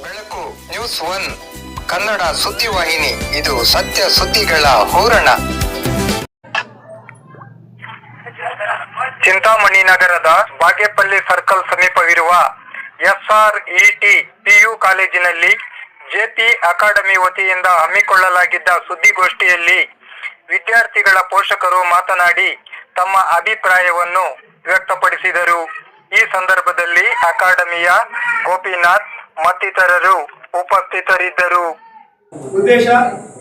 ಬೆಳಕು ನ್ಯೂಸ್ 1 ಕನ್ನಡ ಸುದ್ದಿವಾಹಿನಿ. ಇದು ಸತ್ಯ ಸುದ್ದಿಗಳ ಹೂರಣ. ಚಿಂತಾಮಣಿ ನಗರದ ಬಾಗೇಪಲ್ಲಿ ಸರ್ಕಲ್ ಸಮೀಪವಿರುವ SRET PU ಕಾಲೇಜಿನಲ್ಲಿ ಜೆಪಿ ಅಕಾಡೆಮಿ ವತಿಯಿಂದ ಹಮ್ಮಿಕೊಳ್ಳಲಾಗಿದ್ದ ಸುದ್ದಿಗೋಷ್ಠಿಯಲ್ಲಿ ವಿದ್ಯಾರ್ಥಿಗಳ ಪೋಷಕರು ಮಾತನಾಡಿ ತಮ್ಮ ಅಭಿಪ್ರಾಯವನ್ನು ವ್ಯಕ್ತಪಡಿಸಿದರು. ಈ ಸಂದರ್ಭದಲ್ಲಿ ಅಕಾಡೆಮಿಯ ಗೋಪಿನಾಥ್ ಮತ್ತಿತರರು ಉಪಸ್ಥಿತರಿದ್ದರು. ಉದ್ದೇಶ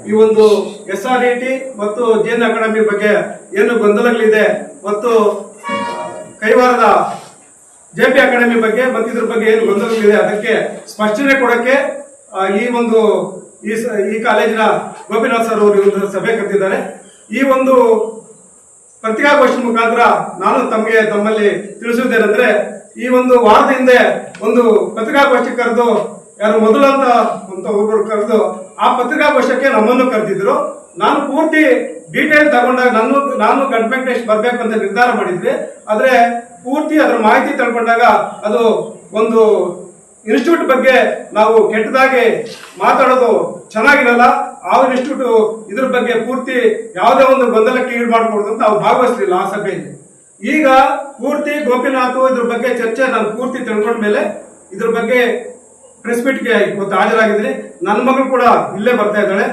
ಈ ಒಂದು SRET ಮತ್ತು ಜೈನ್ ಅಕಾಡೆಮಿ ಬಗ್ಗೆ ಏನು ಗೊಂದಲಗಳಿದೆ ಮತ್ತು ಕೈವಾರದ JP ಅಕಾಡೆಮಿ ಬಗ್ಗೆ ಮತ್ತು ಇದ್ರ ಬಗ್ಗೆ ಏನು ಗೊಂದಲಗಳಿದೆ ಅದಕ್ಕೆ ಸ್ಪಷ್ಟನೆ ಕೊಡಕ್ಕೆ ಈ ಕಾಲೇಜಿನ ಗೋಪಿನಾಥ್ ಸರ್ ಅವರು ಒಂದು ಸಭೆ ಕರೆದಿದ್ದಾರೆ. ಈ ಒಂದು ಪತ್ರಿಕಾಗೋಷ್ಠಿ ಮುಖಾಂತರ ನಾನು ತಮ್ಮಲ್ಲಿ ತಿಳಿಸುವುದೇನೆಂದ್ರೆ, ಈ ಒಂದು ವಾರದ ಹಿಂದೆ ಒಂದು ಪತ್ರಿಕಾಗೋಷ್ಠಿ ಕರೆದು ಯಾರು ಮೊದಲು ಅಂತ ಒಬ್ಬರು ಕರೆದು ಆ ಪತ್ರಿಕಾಗೋಷ್ಠಿಗೆ ನಮ್ಮನ್ನು ಕರೆದಿದ್ರು. ನಾನು ಪೂರ್ತಿ ಡೀಟೇಲ್ ತಗೊಂಡಾಗ ನಾನು ಗಂಟ್ಮೆಂಟ್ ಟೆಸ್ಟ್ ಬರ್ಬೇಕು ಅಂತ ನಿರ್ಧಾರ ಮಾಡಿದ್ವಿ. ಆದ್ರೆ ಪೂರ್ತಿ ಅದರ ಮಾಹಿತಿ ತಿಳ್ಕೊಂಡಾಗ ಅದು ಒಂದು ಇನ್ಸ್ಟಿಟ್ಯೂಟ್ ಬಗ್ಗೆ ನಾವು ಕೆಟ್ಟದಾಗಿ ಮಾತಾಡೋದು ಚೆನ್ನಾಗಿರಲ್ಲ. ಆ ಇನ್ಸ್ಟಿಟ್ಯೂಟ್ ಇದ್ರ ಬಗ್ಗೆ ಪೂರ್ತಿ ಯಾವುದೇ ಒಂದು ಗೊಂದಲಕ್ಕೆ ಈಡು ಮಾಡಕೂಡದು ಅಂತ ನಾವು ಭಾಗವಹಿಸಲಿಲ್ಲ ಆ ಸಭೆಯಲ್ಲಿ. ಈಗ ಪೂರ್ತಿ ಗೋಪಿನಾಥ್ ಇದ್ರ ಬಗ್ಗೆ ಚರ್ಚೆ ನಾನು ಪೂರ್ತಿ ತಿಳ್ಕೊಂಡ ಮೇಲೆ ಇದ್ರ ಬಗ್ಗೆ ಪ್ರೆಸ್ ಮೀಟ್ಗೆ ಇವತ್ತು ಹಾಜರಾಗಿದ್ದೀನಿ. ನನ್ನ ಮಗಳು ಕೂಡ ಇಲ್ಲೇ ಬರ್ತಾ ಇದ್ದಾಳೆ.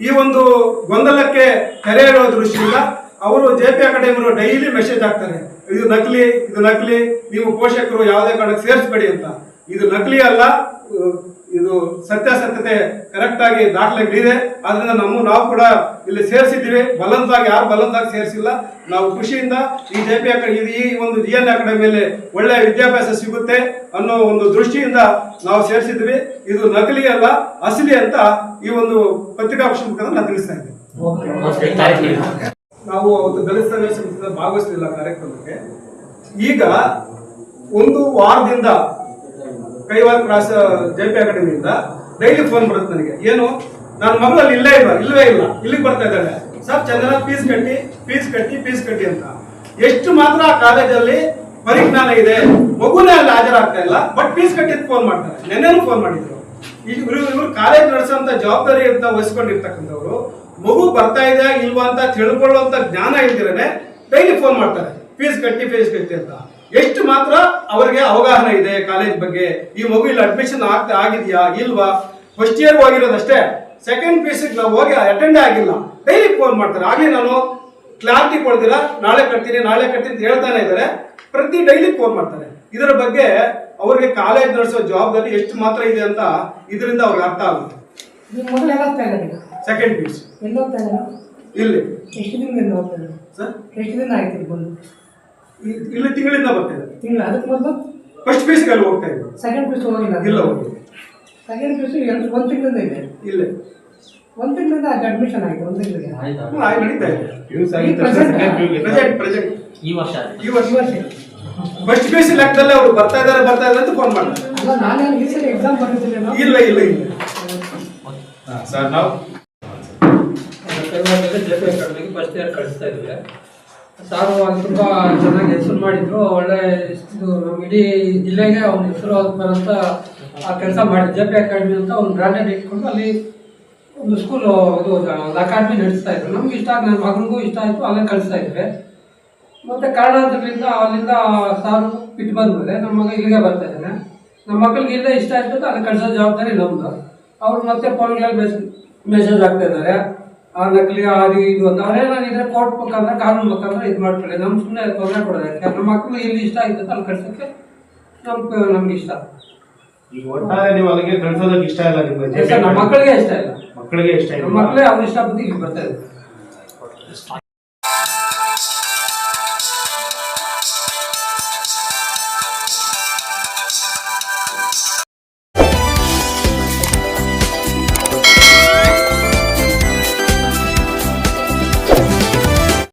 ಈ ಒಂದು ಗೊಂದಲಕ್ಕೆ ತೆರೆ ಇಡುವ ದೃಷ್ಟಿಯಿಂದ ಅವರು JP ಅಕಾಡೆಮಿಯವರು ಡೈಲಿ ಮೆಸೇಜ್ ಹಾಕ್ತಾರೆ, ಇದು ನಕಲಿ, ನೀವು ಪೋಷಕರು ಯಾವುದೇ ಕಾರಣಕ್ಕೆ ಸೇರಿಸಬೇಡಿ ಅಂತ. ಇದು ನಕಲಿ ಅಲ್ಲ, ಇದು ಸತ್ಯಾಸತ್ಯತೆ ಕರೆಕ್ಟ್ ಆಗಿ ದಾಖಲೆಗಳಿದೆ. ಆದ್ರಿಂದ ನಾವು ಕೂಡ ಇಲ್ಲಿ ಸೇರಿಸಿದ್ದೀವಿ. ಯಾರು ಬಲವಂತವಾಗಿ ಸೇರಿಸಿಲ್ಲ. ನಾವು ಖುಷಿಯಿಂದ ಈ JP ಈ ಒಂದು GN ಅಕಾಡೆಮಿಯಲ್ಲಿ ಒಳ್ಳೆಯ ವಿದ್ಯಾಭ್ಯಾಸ ಸಿಗುತ್ತೆ ಅನ್ನೋ ಒಂದು ದೃಷ್ಟಿಯಿಂದ ನಾವು ಸೇರಿಸಿದ್ವಿ. ಇದು ನಕಲಿ ಅಲ್ಲ, ಅಸಲಿ ಅಂತ ಈ ಒಂದು ಪತ್ರಿಕಾಗೋಷ್ಠಿ ಮುಖಾಂತರ ನಾನು ತಿಳಿಸ್ತಾ ಇದ್ದೀನಿ. ನಾವು ಅವತ್ತು ದಲಿತ ಸಂಘರ್ಷ ಭಾಗವಹಿಸಲಿಲ್ಲ ಕಾರ್ಯಕ್ರಮಕ್ಕೆ. ಈಗ ಒಂದು ವಾರದಿಂದ ಕೈವಾರ ಕ್ರಾಸ್ JP ಅಕಾಡೆಮಿಯಿಂದ ಡೈಲಿ ಫೋನ್ ಬರುತ್ತೆ ನನಗೆ. ಏನು, ನನ್ನ ಮಗಳಲ್ಲಿ ಇಲ್ಲವೇ ಇಲ್ಲ, ಇಲ್ಲಿಗೆ ಬರ್ತಾ ಇದ್ದಾಳೆ ಸರ್, ಚಂದನ ಫೀಸ್ ಕಟ್ಟಿ ಅಂತ. ಎಷ್ಟು ಮಾತ್ರ ಆ ಕಾಲೇಜಲ್ಲಿ ಪರಿಜ್ಞಾನ ಇದೆ, ಮಗುನೇ ಅಲ್ಲಿ ಹಾಜರಾಗ್ತಾ ಇಲ್ಲ, ಬಟ್ ಫೀಸ್ ಕಟ್ಟಿದ್ ಫೋನ್ ಮಾಡ್ತಾರೆ. ನೆನ್ನೆನೂ ಫೋನ್ ಮಾಡಿದ್ರು. ಇವರು ಕಾಲೇಜ್ ನಡೆಸುವಂತ ಜವಾಬ್ದಾರಿ ಅಂತ ವಹಿಸ್ಕೊಂಡಿರ್ತಕ್ಕಂಥವ್ರು ಮಗು ಬರ್ತಾ ಇದೆ ಇಲ್ವಾ ಅಂತ ತಿಳ್ಕೊಳ್ಳುವಂತ ಜ್ಞಾನ ಇಲ್ದಿರನೆ ಡೈಲಿ ಫೋನ್ ಮಾಡ್ತಾರೆ, ಫೀಸ್ ಕಟ್ಟಿ ಅಂತ. ಎಷ್ಟು ಮಾತ್ರ ಅವರಿಗೆ ಅವಗಾಹನ ಇದೆ ಕಾಲೇಜ್ ಬಗ್ಗೆ, ಈ ಮಗು ಇಲ್ಲಿ ಅಡ್ಮಿಷನ್ ಆಗಿದೆಯಾ ಇಲ್ವಾ, ಫಸ್ಟ್ ಇಯರ್ ಹೋಗಿರೋದಷ್ಟೇ, ಸೆಕೆಂಡ್ ಪೀಸಿಗೆ ನಾವು ಹೋಗಿ ಅಟೆಂಡ್ ಆಗಿಲ್ಲ, ಡೈಲಿ ಫೋನ್ ಮಾಡ್ತಾರೆ. ಆಗ್ಲಿ ನಾನು ಕ್ಲಾರಿಟಿ ಕೊಡ್ತೀರಾ, ನಾಳೆ ಕಟ್ತೀನಿ ಅಂತ ಹೇಳ್ತಾನೆ ಇದ್ದಾರೆ. ಪ್ರತಿ ಡೈಲಿ ಫೋನ್ ಮಾಡ್ತಾರೆ. ಇದರ ಬಗ್ಗೆ ಅವ್ರಿಗೆ ಕಾಲೇಜ್ ನಡೆಸೋ ಜವಾಬ್ದಾರಿ ಎಷ್ಟು ಮಾತ್ರ ಇದೆ ಅಂತ ಇದರಿಂದ ಅವ್ರಿಗೆ ಅರ್ಥ ಆಗುತ್ತೆ. ಸೆಕೆಂಡ್ ಪೀಸ್ ಇಲ್ಲಿ ಸರ್ ಇಲ್ಲಿ ತಿಂಗಳಿಂದ ಬರ್ತಾ ಇದೆ. ಅದಕ್ಕೆ ಮೊದಲು ಫಸ್ಟ್ ಪೀಸ್ಗೆ ಅಲ್ಲಿ ಹೋಗ್ತಾ ಇದ್ರು. ಸೆಕೆಂಡ್ ಪೀಸ್ ಹೋಗಿಲ್ಲ. ಇಲ್ಲ ಹೋಗಿ ಸೆಕೆಂಡ್ ಪೀಸ್ ಒಂದು ತಿಂಗಳಿಂದ ಇದೆ. ಇಲ್ಲ ಒಂದು ತಿಂಗಳಿಂದ ಅಡ್ಮಿಷನ್ ಆಗಿದೆ. ಒಂದು ತಿಂಗಳಿಗೆ ನಡೀತಾ ಇದೆ. ಪ್ರೆಸೆಂಟ್ ಈ ವರ್ಷ ಫಸ್ಟ್ ಪೀಸ್ ಲೆಕ್ಕದಲ್ಲಿ ಅವರು ಬರ್ತಾ ಇದ್ದಾರೆ ಅಂತ ಫೋನ್ ಮಾಡ್ತಾರೆ. ಅಲ್ಲ, ನಾನು ಈ ಸರಿ ಎಕ್ಸಾಮ್ ಬರ್ತಿದ್ದೇನೆ. ಇಲ್ಲ ಸರ್, ನಾವು JP ಅಕಾಡೆಮಿಗೆ ಫಸ್ಟ್ ಇಯರ್ ಕಳಿಸ್ತಾ ಇದ್ವಿ. ಸಾರು ಅಲ್ಲಿ ತುಂಬ ಚೆನ್ನಾಗಿ ಹೆಸರು ಮಾಡಿದ್ರು. ಒಳ್ಳೆ ಇದು ನಮ್ಮ ಇಡೀ ಜಿಲ್ಲೆಗೆ ಅವ್ನ ಹೆಸರು ಬರೋಂಥ ಆ ಕೆಲಸ ಮಾಡಿದ್ರು. JP ಅಕಾಡೆಮಿ ಅಂತ ಒಂದು ಬ್ರ್ಯಾಂಡೆಡ್ ಇಟ್ಕೊಂಡು ಅಲ್ಲಿ ಒಂದು ಸ್ಕೂಲು ಇದು ಒಂದು ಅಕಾಡೆಮಿ ನಡೆಸ್ತಾ ಇದ್ರು. ನಮ್ಗೆ ಇಷ್ಟ ಆಗಿ, ನನ್ನ ಮಗನಿಗೂ ಇಷ್ಟ ಆಯಿತು, ಅಲ್ಲೇ ಕಳಿಸ್ತಾ ಇದ್ವಿ. ಮತ್ತು ಕಾರಣಾಂತರದಿಂದ ಅಲ್ಲಿಂದ ಸಾರು ಬಿಟ್ಟು ಬಂದಮೇಲೆ ನಮ್ಮ ಮಗ ಇಲ್ಲಿಗೆ ಬರ್ತಾ ಇದ್ದಾನೆ. ನಮ್ಮ ಮಕ್ಕಳಿಗೆ ಇಲ್ಲೇ ಇಷ್ಟ ಆಯ್ತು, ಅಲ್ಲಿ ಕಳಿಸೋ ಜವಾಬ್ದಾರಿ ನಮ್ಮದು. ಅವ್ರು ಮತ್ತೆ ಫೋನ್ಗಳಲ್ಲಿ ಮೆಸೇಜ್ ಆಗ್ತಾ ಇದ್ದಾರೆ, ಆ ನಕಲಿ ಅದು ಇದು ಅಂತ. ಅವರೇನಾಗಿದ್ರೆ ಕೋರ್ಟ್ ಮುಖಾಂತರ, ಕಾನೂನು ಮುಖಾಂತರ ಇದು ಮಾಡ್ಕೊಳ್ಳಿ. ನಮ್ಗೆ ಸುಮ್ಮನೆ ತೊಂದರೆ ಕೊಡೋದು. ನಮ್ಮ ಮಕ್ಕಳು ಇಲ್ಲಿ ಇಷ್ಟ ಆಯ್ತು ಅಲ್ಲಿ ಕಳ್ಸೋಕ್ಕೆ ನಮ್ಗೆ ಇಷ್ಟ. ಈಗ ಒಟ್ಟಾರೆ ನೀವು ಅಲ್ಲಿಗೆ ಕಳ್ಸೋದಕ್ಕೆ ಇಷ್ಟ ಇಲ್ಲ ನಿಮ್ಗೆ? ನಮ್ಮ ಮಕ್ಕಳಿಗೆ ಇಷ್ಟ ಇಲ್ಲ. ಮಕ್ಕಳಿಗೆ ಇಷ್ಟ ಇಲ್ಲ. ನಮ್ಮ ಮಕ್ಕಳೇ ಅವ್ರು ಇಷ್ಟಪಟ್ಟು ಇಲ್ಲಿ ಬರ್ತಾ ಇದ್ದಾರೆ.